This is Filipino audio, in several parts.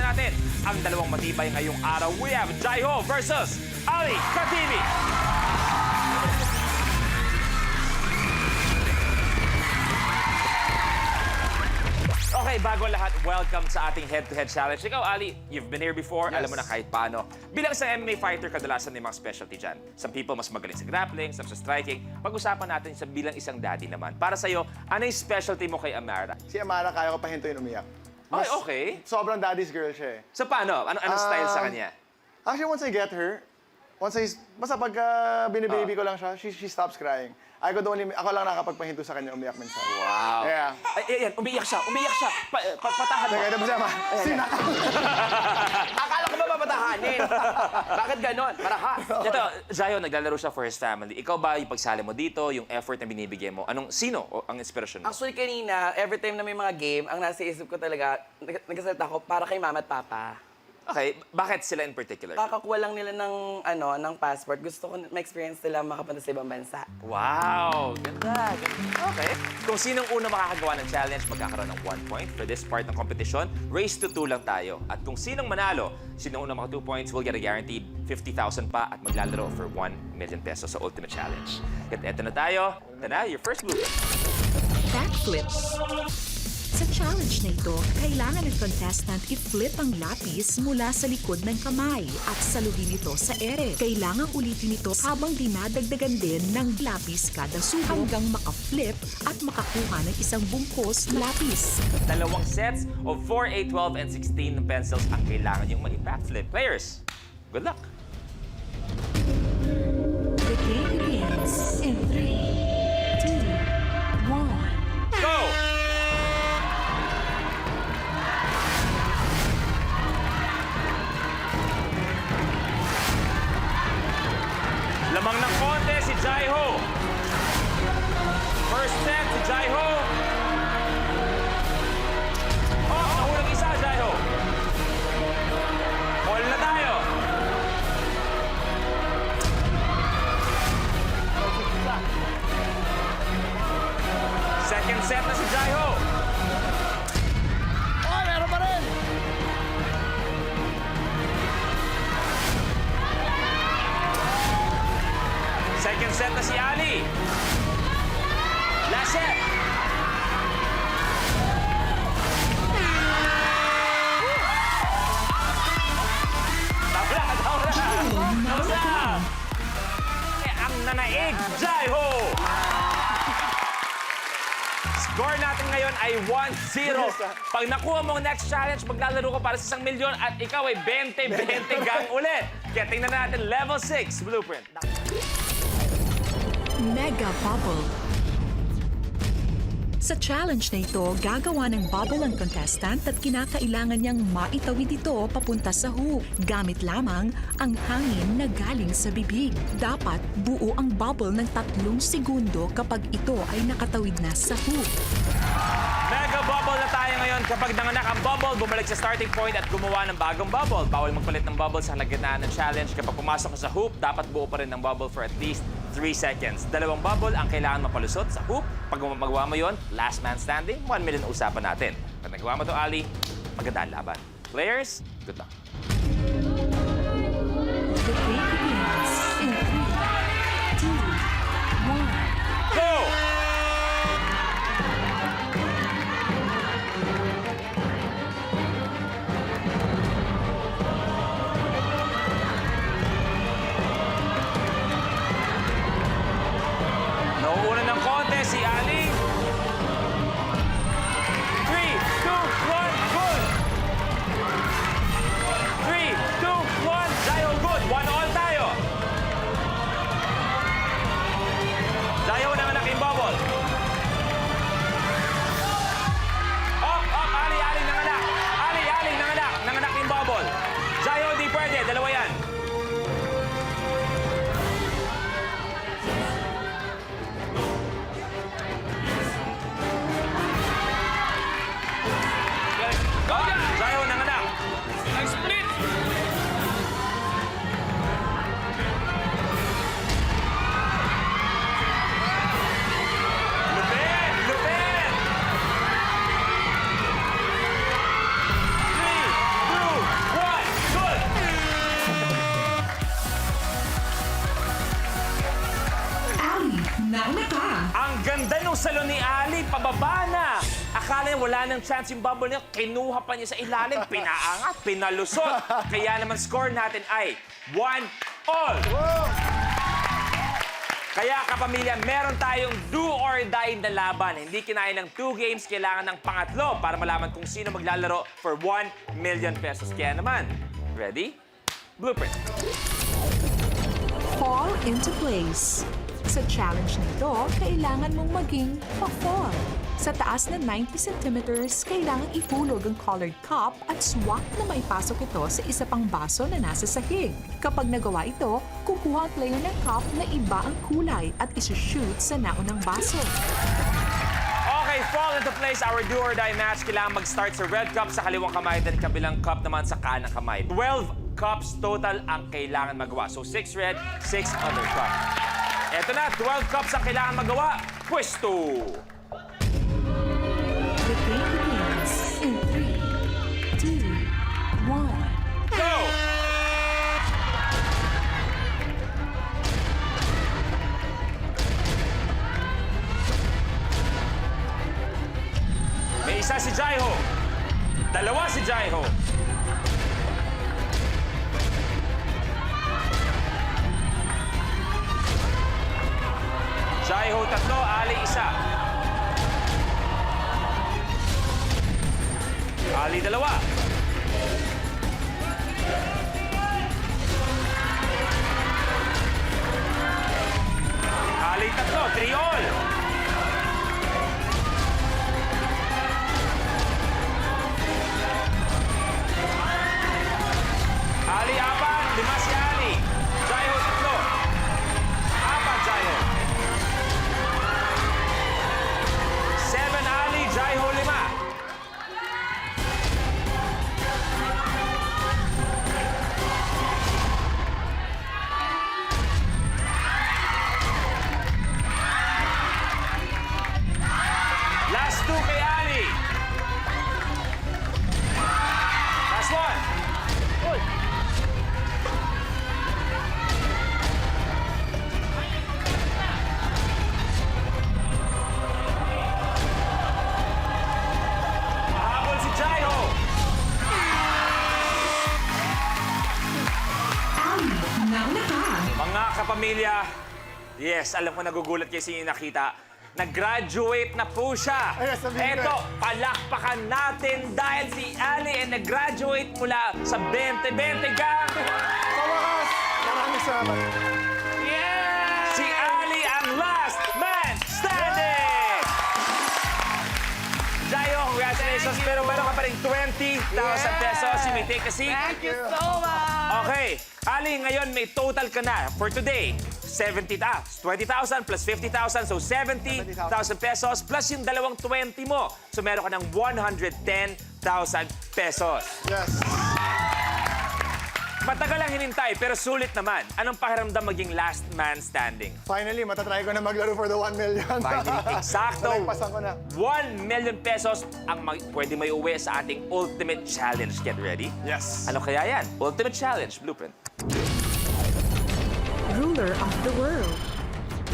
natin ang dalawang matibay ngayong araw. We have Jaiho versus Ali Katimi. Okay, bago ang lahat, welcome sa ating head-to-head challenge. Ikaw, Ali, you've been here before. Yes. Alam mo na kahit paano. Bilang isang MMA fighter, kadalasan may mga specialty dyan. Some people mas magaling sa grappling, some sa striking. Pag-usapan natin sa bilang isang daddy naman. Para sa'yo, ano yung specialty mo kay Amara? Si Amara, kaya ko pahintuin umiyak. Ay, okay. Sobrang daddy's girl siya eh. So paano? Anong style sa kanya? Actually, once I get her, basta pag binibaby ko lang siya, she stops crying. Ako lang nakakapagpahinto sa kanya umiyak minsan. Wow. Yeah. Ay, ayan, umiyak siya. Patahan mo. Teka, ano ba siya? Sinaka. Akala ko ba babatahanin? Bakit ganon? Maraha. Ito, Jaiho, naglalaro siya for his family. Ikaw ba, yung pagsali mo dito, yung effort na binibigyan mo, sino ang inspirasyon mo? Actually, kanina, every time na may mga game, ang nasa isip ko talaga, nagsasalita ko para kay mama at papa. Okay, bakit sila in particular? Kakakuha lang nila ng passport. Gusto ko ma-experience nila makapunta sa ibang bansa. Wow! Ganda, ganda. Okay. Kung sinong una makakagawa ng challenge, magkakaroon ng 1 point. For this part ng competition, race to 2 lang tayo. At kung sinong manalo, sinong una maka 2 points will get a guaranteed 50,000 pa at maglalaro for 1 million pesos sa Ultimate Challenge. At eto na tayo. Ito na, your first blueprint. Backflips. Sa challenge na ito, kailangan ng contestant i-flip ang lapis mula sa likod ng kamay at saluhin ito sa ere. Kailangan ulitin ito habang dinadagdagan din ng lapis kada subok hanggang maka-flip at makakuha ng isang bungkos na lapis. Dalawang sets of 4, 8, 12, and 16 ng pencils ang kailangan yung mai-backflip. Players, good luck! The game begins in 3, 2, 1. Go! Lamang ng konti si Jaiho. First set si Jaiho. Oh, nahulog isa, Jaiho. All na tayo. Second set na si Jaiho. Oh, meron pa rin! Second set na si Ali. Last set. Tabla. Nausa. Ang nanaig, Jaiho. Score natin ngayon ay 1-0. Pag nakuha mo ang next challenge, maglalaro ka para sa 1 milyon at ikaw ay 20-20 gang ulit. Kaya tingnan natin level 6 blueprint. Mega Bubble. Sa challenge na ito, gagawa ng bubble ang contestant at kinakailangan niyang maitawid ito papunta sa hoop. Gamit lamang ang hangin na galing sa bibig. Dapat buo ang bubble ng 3 segundo kapag ito ay nakatawid na sa hoop. Mega bubble na tayo ngayon. Kapag nanganak ang bubble, bumalik sa starting point at gumawa ng bagong bubble. Bawal magpalit ng bubble sa halagitnaan ng challenge. Kapag pumasok ka sa hoop, dapat buo pa rin ng bubble for at least 3 seconds. 2 bubble ang kailangan mapalusot sa hoop. Pag magawa mo yon, last man standing, 1 million usapan natin. Pag nagawa mo to, Ali, maganda ang laban. Players, good luck. The game begins in 3, 2, 1. Go! Nauuna ng konti si Ali. 3, 2, 1, good! 3, 2, 1, Jaiho, good! 1-all tayo. nauna ka! Ang ganda nung salon ni Ali, pababa na. Akala niya wala nang chance yung bubble niya, kinuha pa niya sa ilalim, pinaangat, pinalusot. Kaya naman score natin ay 1-all. Kaya kapamilya, meron tayong do or die na laban. Hindi kinaya ng 2 games, kailangan ng pangatlo para malaman kung sino maglalaro for 1 million pesos. Kaya naman, ready? Blueprint. Fall into place. Sa challenge nito, kailangan mong maging pa-fall. Sa taas na 90 centimeters, kailangan ihulog ang colored cup at swak na maipasok ito sa isa pang baso na nasa sahig. Kapag nagawa ito, kukuha ang player ng cup na iba ang kulay at isushoot sa naunang baso. Okay, fall into place our do or die match. Kailangan mag-start sa red cup sa kaliwang kamay at kabilang cup naman sa kanang kamay. 12 cups total ang kailangan magawa. So 6 red, 6 other cup. Eto na, 12 cups ang kailangan magawa. Pwesto! The game begins in 3, 2, 1. Go! May isa si Jaiho. Dalawa si Jaiho. Jaiho tatlo, Ali isa. Ali dalawa. Ali tatlo, 3-all. Ali apat, 5 si Ali. Jaiho tatlo. 4 Jaiho. 7 Ali, Jaiho 5. Last 2 kay Ali. Last 1. Uy. Mahabol si Jaiho. Ali, nauna ka! Mga kapamilya, yes, alam ko nagugulat kayo sa inyo nakita. Nag-graduate na po siya. Ay, sabihin ko Eto, palakpakan natin dahil si Ali ay nag-graduate mula sa 2020 gang. Sa wakas, maraming salamat. Yeah! Si Ali ang last man standing! Jayo, congratulations. Pero meron ka pa rin 20,000 pesos. You may take a seat. Thank you so much! Okay. Ali, ngayon may total ka na for today. 20,000 plus 50,000, so 70,000 pesos plus yung dalawang 20 mo. So meron ka ng 110,000 pesos. Yes. Matagal ang hinintay, pero sulit naman. Anong pakiramdam maging last man standing? Finally, matatry ko na maglaro for the 1 million. Finally, eksakto. Nalagpasan ko na. 1 million pesos ang pwede may uwi sa ating Ultimate Challenge. Get ready? Yes. Ano kaya yan? Ultimate Challenge Blueprint. Ruler of the world.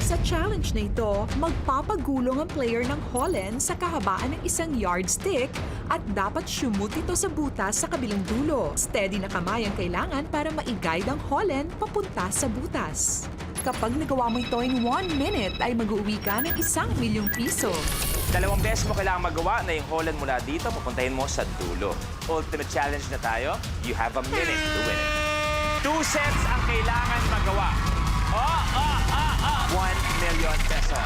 Sa challenge na ito, magpapagulong ang player ng Holland sa kahabaan ng isang yardstick at dapat shoot ito sa butas sa kabilang dulo. Steady na kamay ang kailangan para ma-guide ang Holland papunta sa butas. Kapag nagawa mo ito in 1 minute, ay mag-uwi ka ng 1 milyong piso. 2 beses mo kailangan magawa na yung Holland mula dito, papuntahin mo sa dulo. Ultimate Challenge na tayo. You have a minute to win it. 2 sets ang kailangan magawa. 1 million pesos.